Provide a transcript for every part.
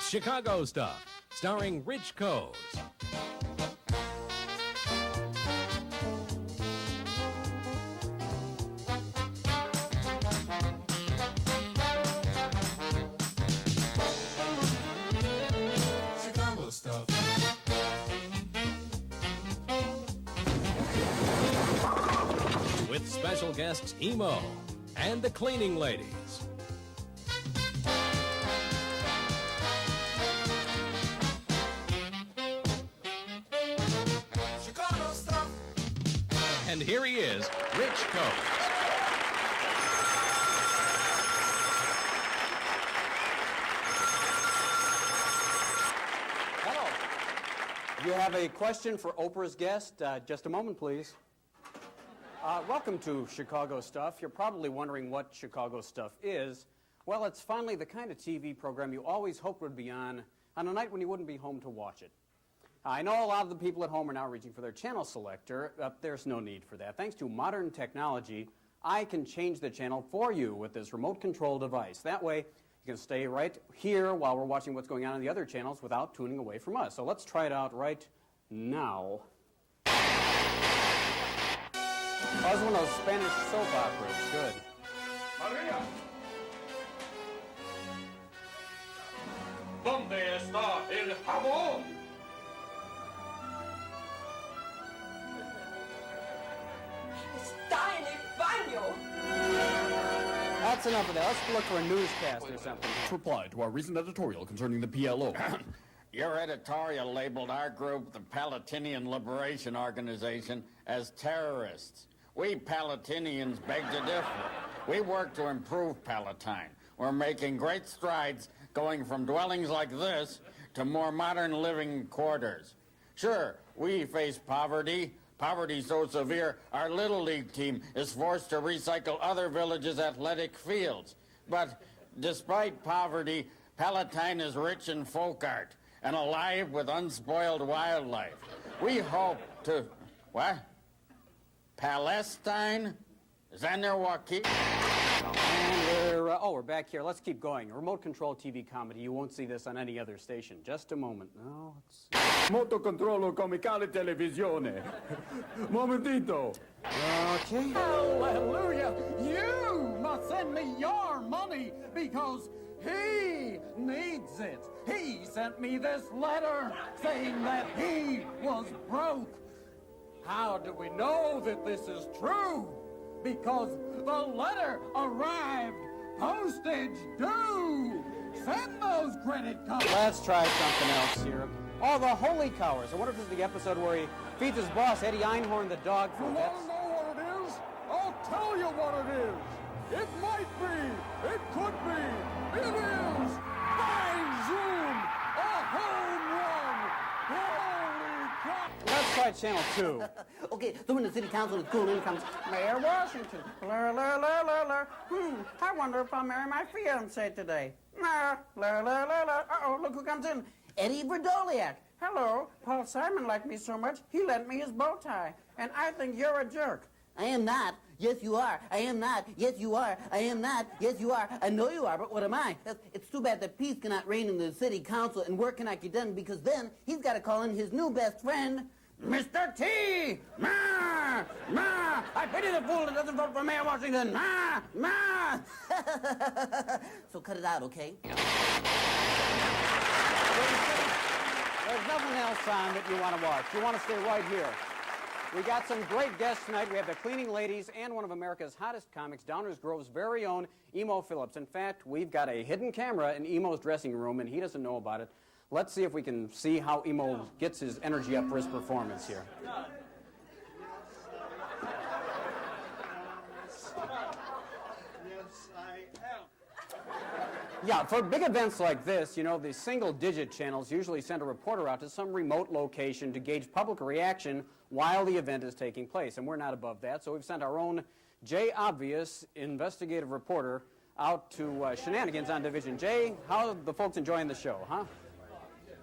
Chicago Stuff, starring Rich Coes. Chicago Stuff. With special guests Emo and the cleaning ladies. Chicago Stuff. And here he is, Rich Coes. Hello. You have a question for Oprah's guest? Just a moment, please. Welcome to Chicago Stuff. You're probably wondering what Chicago Stuff is. Well, it's finally the kind of TV program you always hoped would be on a night when you wouldn't be home to watch it. I know a lot of the people at home are now reaching for their channel selector. There's no need for that. Thanks to modern technology, I can change the channel for you with this remote control device. That way, you can stay right here while we're watching what's going on the other channels without tuning away from us. So let's try it out right now. Oh, it's one of those Spanish soap operas. Good. Maria. ¿Dónde está el jabón? Está en el baño. That's enough of that. Let's look for a newscast or something. Reply to our recent editorial concerning the PLO. Your editorial labeled our group, the Palatinian Liberation Organization, as terrorists. We Palatinians beg to differ. We work to improve Palatine. We're making great strides going from dwellings like this to more modern living quarters. Sure, we face poverty. Poverty so severe, our Little League team is forced to recycle other villages' athletic fields. But despite poverty, Palatine is rich in folk art and alive with unspoiled wildlife. We hope to... What? Palestine? Is that near Waukee? And we're back here. Let's keep going. Remote control TV comedy. You won't see this on any other station. Just a moment. No, let's... Moto controllo comicale televisione. Momentito. Okay. Hallelujah! You must send me your money because he needs it. He sent me this letter saying that he was broke. How do we know that this is true? Because the letter arrived postage due. Send those credit cards. Let's try something else here. Oh, the Holy Cowers. I wonder if this is the episode where he feeds his boss, Eddie Einhorn, the dog You food. want to know what it is? I'll tell you what it is. It might be. It could be. It is. By Zoom, a home run. Holy cow. Let's try channel 2. Okay, so when the city council is cool, in comes Mayor Washington. La, la, la, la, la. I wonder if I'll marry my fiancé today. La, la, la, la, la. Uh-oh, look who comes in. Eddie Verdoliak. Hello, Paul Simon liked me so much, he lent me his bow tie. And I think you're a jerk. I am not. Yes, you are. I am not. Yes, you are. I am not. Yes, you are. I know you are, but what am I? It's too bad that peace cannot reign in the city council and work cannot get done because then he's got to call in his new best friend, Mr. T! Ma! Ma! I pity the fool that doesn't vote for Mayor Washington! Ma! Ma! So cut it out, okay? There's nothing else on that you want to watch. You want to stay right here. We got some great guests tonight. We have the cleaning ladies and one of America's hottest comics, Downers Grove's very own Emo Phillips. In fact, we've got a hidden camera in Emo's dressing room, and he doesn't know about it. Let's see if we can see how Emo gets his energy up for his performance here. Yes, I am. Yeah, for big events like this, you know, the single-digit channels usually send a reporter out to some remote location to gauge public reaction while the event is taking place, and we're not above that, so we've sent our own Jay Obvious investigative reporter out to Shenanigans on Division. Jay, how are the folks enjoying the show, huh?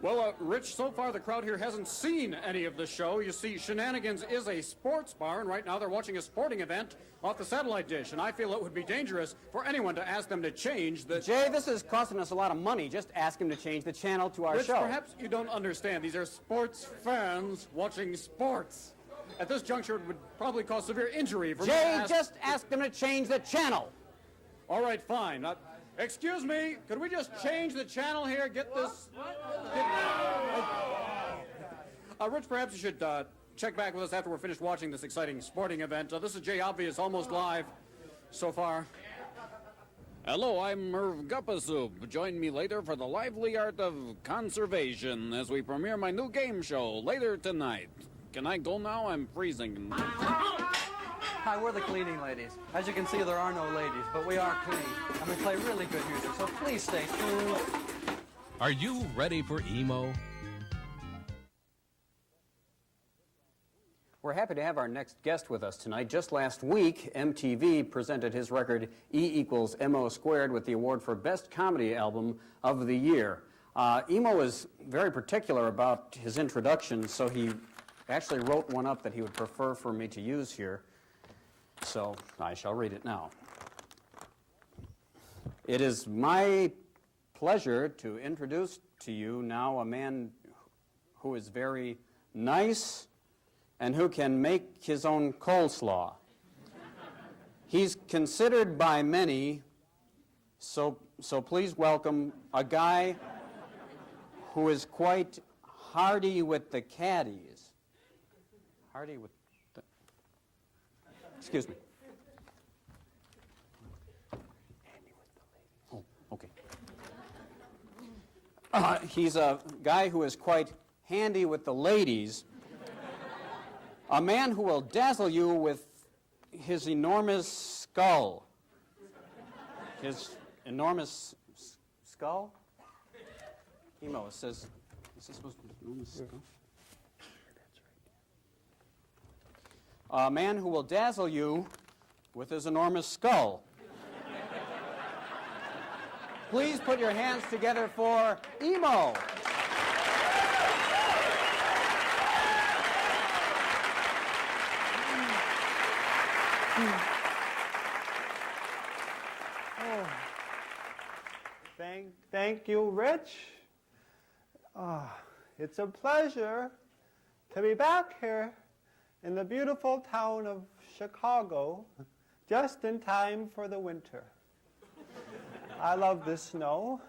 Well, Rich, so far the crowd here hasn't seen any of the show. You see, Shenanigans is a sports bar, and right now they're watching a sporting event off the satellite dish, and I feel it would be dangerous for anyone to ask them to change the... Jay, this is costing us a lot of money. Just ask him to change the channel to our Rich, show. perhaps you don't understand. These are sports fans watching sports. At this juncture, it would probably cause severe injury for me to Jay, ask... just ask him to change the channel. All right, fine. Excuse me, could we just change the channel here? Get this... Rich, perhaps you should check back with us after we're finished watching this exciting sporting event. This is Jay Obvious, almost live so far. Hello, I'm Merv Guppasoup. Join me later for the lively art of conservation as we premiere my new game show later tonight. Can I go now? I'm freezing. Hi, we're the cleaning ladies. As you can see, there are no ladies, but we are clean. And we play really good music, so please stay tuned. Are you ready for emo? We're happy to have our next guest with us tonight. Just last week, MTV presented his record E=MO² with the award for Best Comedy Album of the Year. Emo is very particular about his introduction, so he actually wrote one up that he would prefer for me to use here. So I shall read it now. It is my pleasure to introduce to you now a man who is very nice and who can make his own coleslaw. He's considered by many, so please welcome a guy who is quite hardy with the caddies. Hardy with the... Excuse me. Oh, okay. He's a guy who is quite handy with the ladies. A man who will dazzle you with his enormous skull. His enormous skull? Emo, it says, is this supposed to be enormous skull? A man who will dazzle you with his enormous skull. Please put your hands together for Emo. Thank you, Rich. It's a pleasure to be back here in the beautiful town of Chicago, just in time for the winter. I love the snow.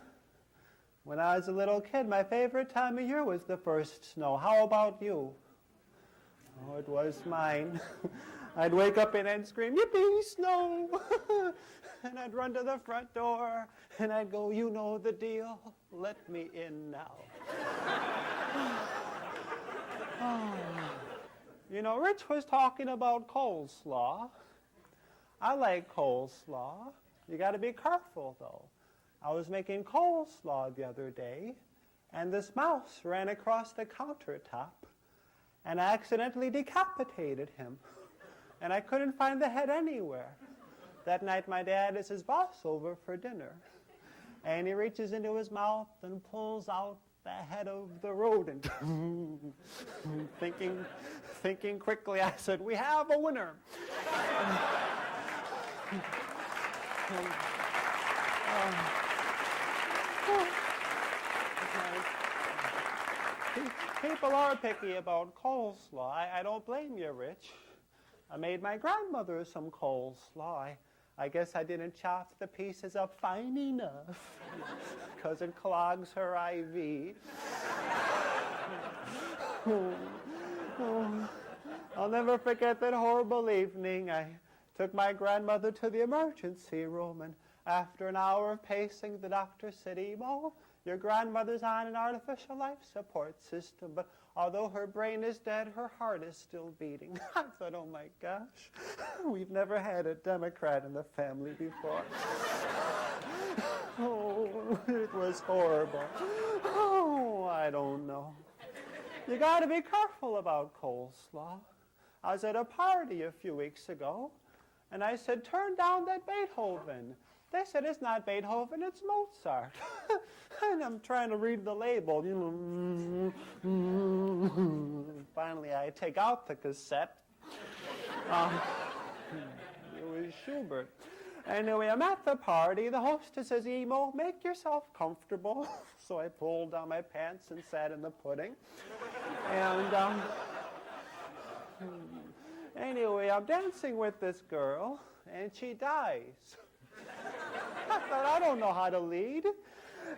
When I was a little kid, my favorite time of year was the first snow. How about you? Oh, it was mine. I'd wake up and scream, "Yippee, snow!" And I'd run to the front door, and I'd go, "You know the deal, let me in now." You know, Rich was talking about coleslaw. I like coleslaw. You got to be careful, though. I was making coleslaw the other day, and this mouse ran across the countertop, and I accidentally decapitated him. And I couldn't find the head anywhere. That night, my dad is his boss over for dinner. And he reaches into his mouth and pulls out the head of the rodent. Thinking quickly, I said, "We have a winner." People are picky about coleslaw. I don't blame you, Rich. I made my grandmother some coleslaw. I guess I didn't chop the pieces up fine enough because it clogs her IV. I'll never forget that horrible evening. I took my grandmother to the emergency room, and after an hour of pacing, the doctor said, "Emo, your grandmother's on an artificial life support system, but although her brain is dead, her heart is still beating." I thought, oh my gosh, we've never had a Democrat in the family before. Oh, it was horrible. Oh, I don't know. You got to be careful about coleslaw. I was at a party a few weeks ago, and I said, "Turn down that Beethoven." They said, it's not Beethoven, it's Mozart. And I'm trying to read the label, you know. Finally, I take out the cassette. It was Schubert. Anyway, I'm at the party. The hostess says, Emo, make yourself comfortable. So I pulled down my pants and sat in the pudding. And anyway, I'm dancing with this girl, and she dies. I thought, I don't know how to lead.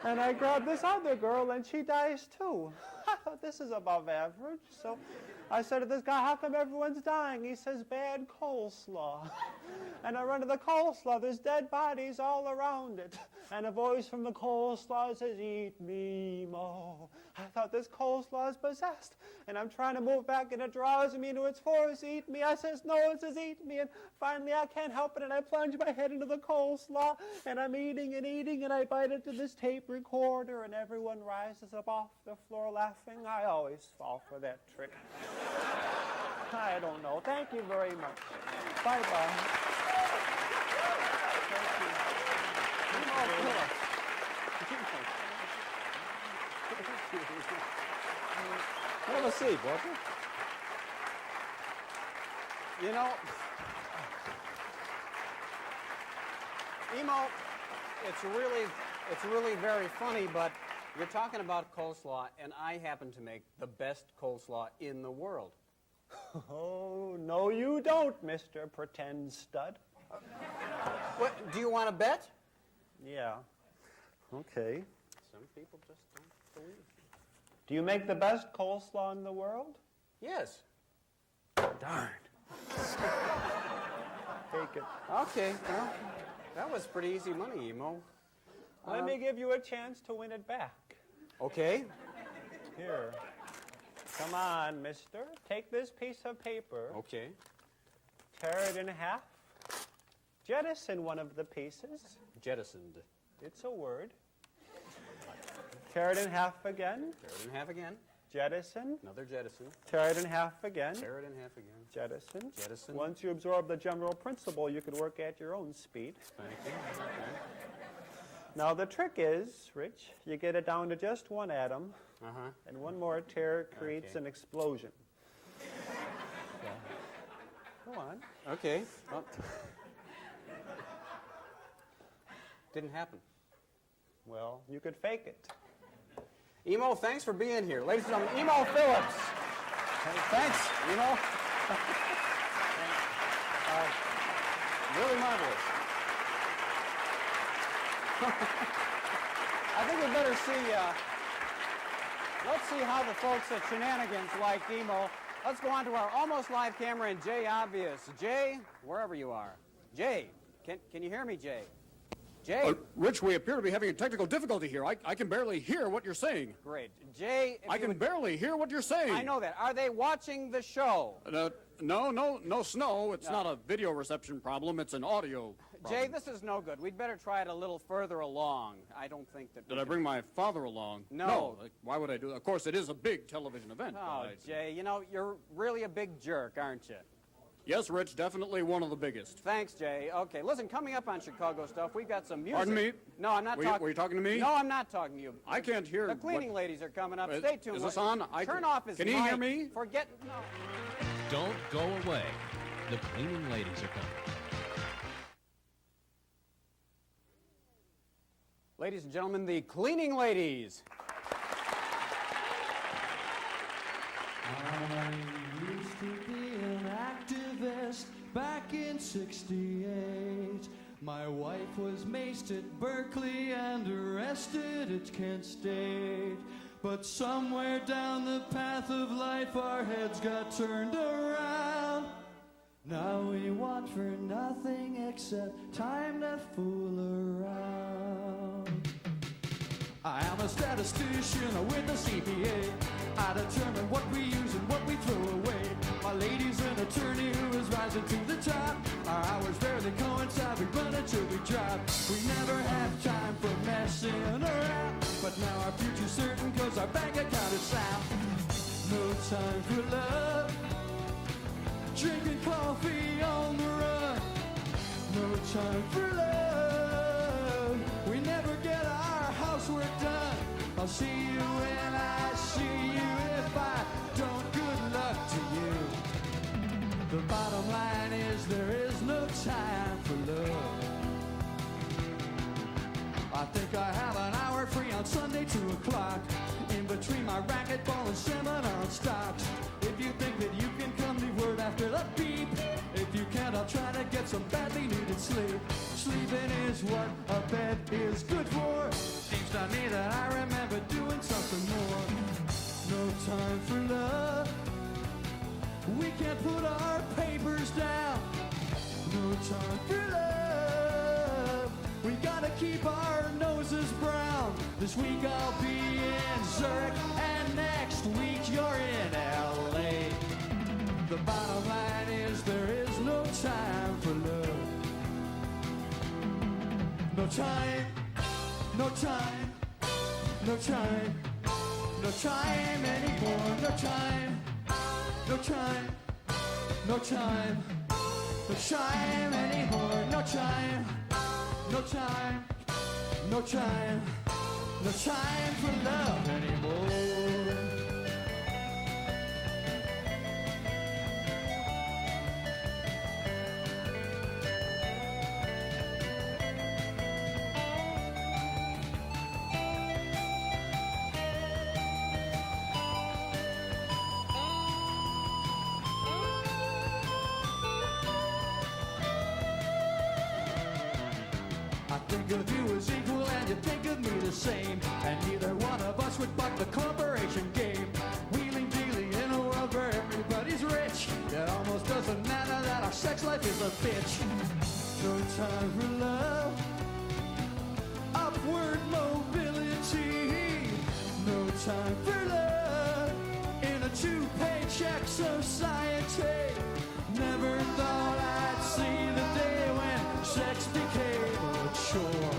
And I grabbed this other girl, and she dies too. I thought, this is above average. So I said to this guy, how come everyone's dying? He says, bad coleslaw. And I run to the coleslaw. There's dead bodies all around it. And a voice from the coleslaw says, eat me, Mo. I thought, this coleslaw is possessed. And I'm trying to move back, and it draws me into its force, eat me. I says, no, it says, eat me. And finally, I can't help it, and I plunge my head into the coleslaw. And I'm eating, and I bite into this tape recorder, and everyone rises up off the floor laughing. I always fall for that trick. I don't know. Thank you very much. Bye-bye. Have a seat, won't you? You know, Emo, it's really very funny, but you're talking about coleslaw, and I happen to make the best coleslaw in the world. Oh, no, you don't, Mr. Pretend Stud. What, do you want to bet? Yeah. Okay. Some people just don't believe. Do you make the best coleslaw in the world? Yes. Darn. Take it. Okay, well, that was pretty easy money, Emo. Let me give you a chance to win it back. Okay. Here. Come on, mister. Take this piece of paper. Okay. Tear it in half. Jettison one of the pieces. Jettisoned. It's a word. Tear it in half again. Tear it in half again. Jettison. Another jettison. Tear it in half again. Tear it in half again. Jettison. Jettison. Once you absorb the general principle, you could work at your own speed. Thank you. Okay. Now, the trick is, Rich, you get it down to just one atom, and one more tear creates an explosion. So, go on. Okay. Well, didn't happen. Well, you could fake it. Emo, thanks for being here. Ladies and gentlemen, Emo Phillips. Hey, thanks, Emo. Really marvelous. I think we better see, let's see how the folks at Shenanigans like Emo. Let's go on to our almost live camera and Jay Obvious. Jay, wherever you are. Jay, can you hear me, Jay? Jay? Rich, we appear to be having a technical difficulty here. I can barely hear what you're saying. Great. Jay, I can barely hear what you're saying. I know that. Are they watching the show? No snow. It's not a video reception problem. It's an audio problem. Jay, this is no good. We'd better try it a little further along. I don't think that... Did I bring my father along? No. Why would I do that? Of course, it is a big television event. Oh, Jay, you know, you're really a big jerk, aren't you? Yes, Rich, definitely one of the biggest. Thanks, Jay. Okay, listen, coming up on Chicago Stuff, we've got some music. Pardon me? No, I'm not talking... Were you talking to me? No, I'm not talking to you. I can't hear... The cleaning ladies are coming up. Stay tuned. Is this on? Turn off his mic. Can mic. he hear me? Forget... No. Don't go away. The cleaning ladies are coming. Ladies and gentlemen, the cleaning ladies. I used to be an activist back in '68. My wife was maced at Berkeley and arrested at Kent State. But somewhere down the path of life our heads got turned around. Now we want for nothing except time to fool around. I am a statistician with a CPA. I determine what we use and what we throw away. My lady's an attorney who is rising to the top. Our hours rarely coincide, we run until we drop. We never have time for messing around, but now our future's certain cause our bank account is sound. No time for love, drinking coffee on the run. No time for love. see you when I see you. If I don't, good luck to you. The bottom line is there is no time for love. I think I have an hour free on Sunday, 2 o'clock, in between my racquetball and seminar on stocks. If you think that you can come, leave word after the beep. If you can't, I'll try to get some badly needed sleep. Sleeping is what a bed is good for. Seems to me that I remember doing something more. No time for love. We can't put our papers down. No time for love. We gotta keep our noses brown. This week I'll be in Zurich, and next week you're in LA. The bottom line is there is no time for love. No time, no time, no time, no time anymore. No time, no time, no time, no time anymore. No time, no time, no time, no time for love anymore. Think of you as equal and you think of me the same, and neither one of us would buck the corporation game. Wheeling dealing in a world where everybody's rich, it almost doesn't matter that our sex life is a bitch. No time for love, upward mobility. No time for love in a two-paycheck society. Never thought I'd see the day when sex became a chore.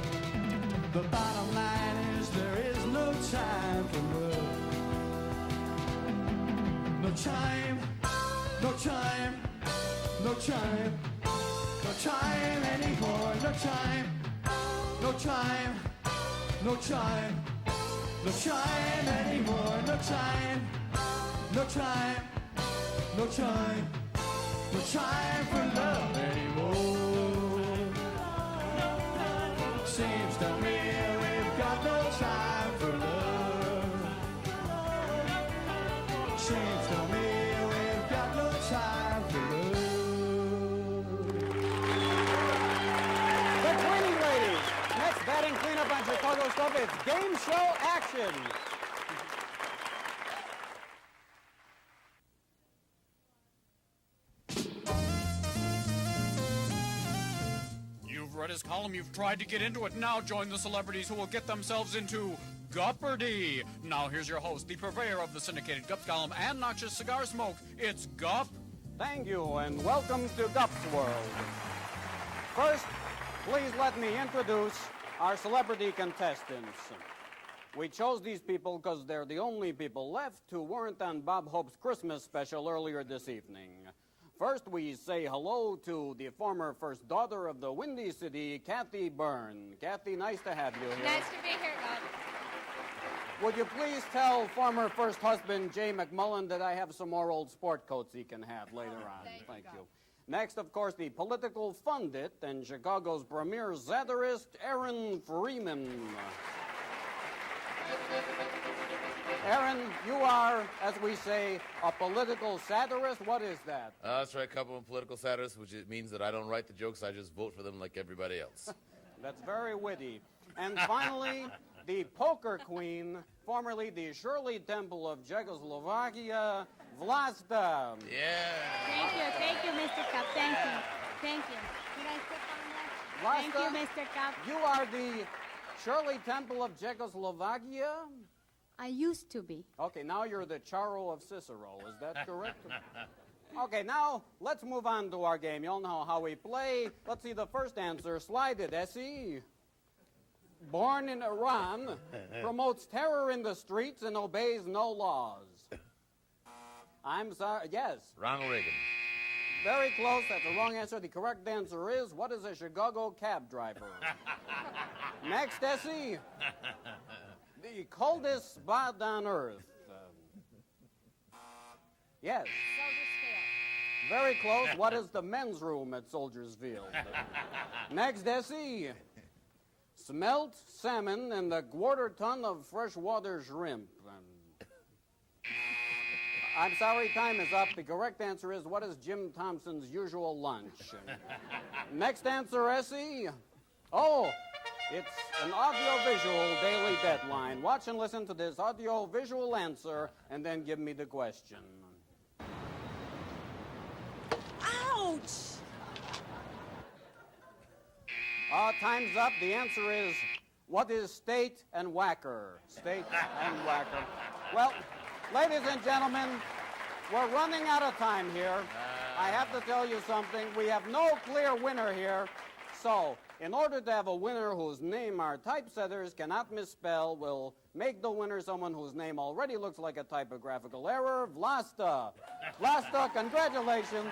The bottom line is there is no time for love. No time, no time, no time, no time anymore. No time, no time, no time, no time anymore. No time, no time, no time, no time for love anymore. Seems to me we've got no time for love. Seems to me we've got no time for love. The Cleaning Ladies. Next batting cleanup on Chicago Stuff, it's game show action. You've read his column, you've tried to get into it. Now join the celebrities who will get themselves into Gupperdy. Now here's your host, the purveyor of the syndicated Gups column and noxious cigar smoke. It's Gup. Thank you, and welcome to Gup's World. First, please let me introduce our celebrity contestants. We chose these people because they're the only people left who weren't on Bob Hope's Christmas special earlier this evening. First, we say hello to the former first daughter of the Windy City, Kathy Byrne. Kathy, nice to have you here. Nice to be here, Bob. Would you please tell former first husband, Jay McMullen, that I have some more old sport coats he can have later on. Thank you. Next, of course, the political pundit and Chicago's premier satirist, Aaron Freeman. Aaron, you are, as we say, a political satirist. What is that? That's right, a couple of political satirists, which it means that I don't write the jokes, I just vote for them like everybody else. That's very witty. And finally, the poker queen, formerly the Shirley Temple of Czechoslovakia, Vlasta. Yeah. Thank you, Mr. Cup. Thank you. Thank you. Did I step on that? Vlasta, Thank you, Mr. Cup. You are the Shirley Temple of Czechoslovakia? I used to be. Okay, now you're the Charo of Cicero. Is that correct? Okay, now let's move on to our game. You all know how we play. Let's see the first answer. Slide it, Essie. Born in Iran, promotes terror in the streets and obeys no laws. I'm sorry, yes. Ronald Reagan. Very close. That's the wrong answer. The correct answer is, what is a Chicago cab driver? Next, Essie. The coldest spot on Earth. Yes. Very close. What is the men's room at Soldiers Field? Next, Essie. Smelt salmon and a quarter ton of freshwater shrimp. I'm sorry, time is up. The correct answer is, what is Jim Thompson's usual lunch? Next answer, Essie. Oh, it's an audiovisual daily deadline. Watch and listen to this audiovisual answer and then give me the question. Ouch! Time's up. The answer is, what is state and whacker? State and whacker. Well, ladies and gentlemen, we're running out of time here. I have to tell you something. We have no clear winner here. So, in order to have a winner whose name our typesetters cannot misspell, we'll make the winner someone whose name already looks like a typographical error, Vlasta. Vlasta, congratulations.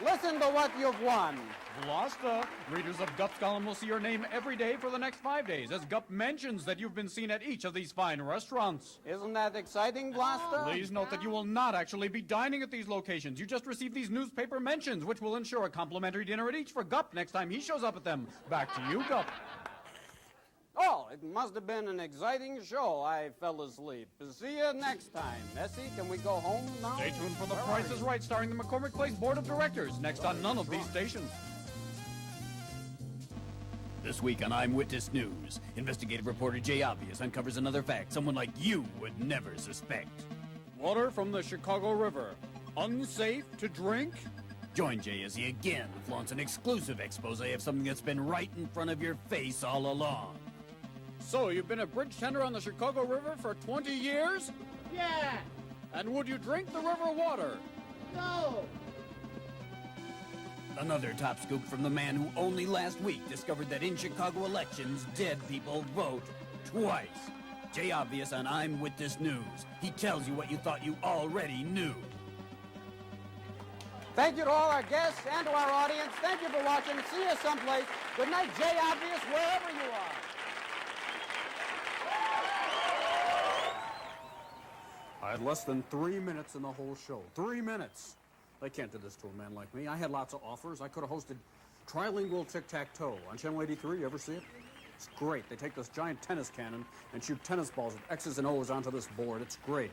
Listen to what you've won. Vlasta, readers of Gup's column will see your name every day for the next 5 days, as Gup mentions that you've been seen at each of these fine restaurants. Isn't that exciting, Vlasta? Please note that you will not actually be dining at these locations. You just received these newspaper mentions, which will ensure a complimentary dinner at each for Gup next time he shows up at them. Back to you, Gup. Oh, it must have been an exciting show. I fell asleep. See you next time. Essie, can we go home now? Stay tuned for The Price is Right, starring the McCormick Place Board of Directors, next on none of these stations. This week on I'm Witness News, investigative reporter Jay Obvious uncovers another fact someone like you would never suspect. Water from the Chicago River. Unsafe to drink? Join Jay as he again flaunts an exclusive expose of something that's been right in front of your face all along. So, you've been a bridge tender on the Chicago River for 20 years? Yeah. And would you drink the river water? No. Another top scoop from the man who only last week discovered that in Chicago elections, dead people vote twice. Jay Obvious on I'm Witness News. He tells you what you thought you already knew. Thank you to all our guests and to our audience. Thank you for watching. See you someplace. Good night, Jay Obvious, wherever you are. I had less than 3 minutes in the whole show. 3 minutes. They can't do this to a man like me. I had lots of offers. I could have hosted trilingual tic-tac-toe on Channel 83. You ever see it? It's great. They take this giant tennis cannon and shoot tennis balls with X's and O's onto this board. It's great.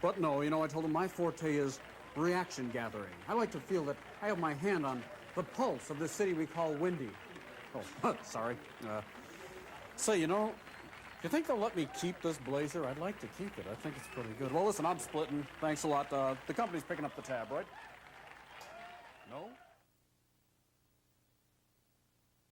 But no, you know, I told them my forte is reaction gathering. I like to feel that I have my hand on the pulse of this city we call Windy. Oh, sorry. Say, you know, do you think they'll let me keep this blazer? I'd like to keep it. I think it's pretty good. Well, listen, I'm splitting. Thanks a lot. The company's picking up the tab, right?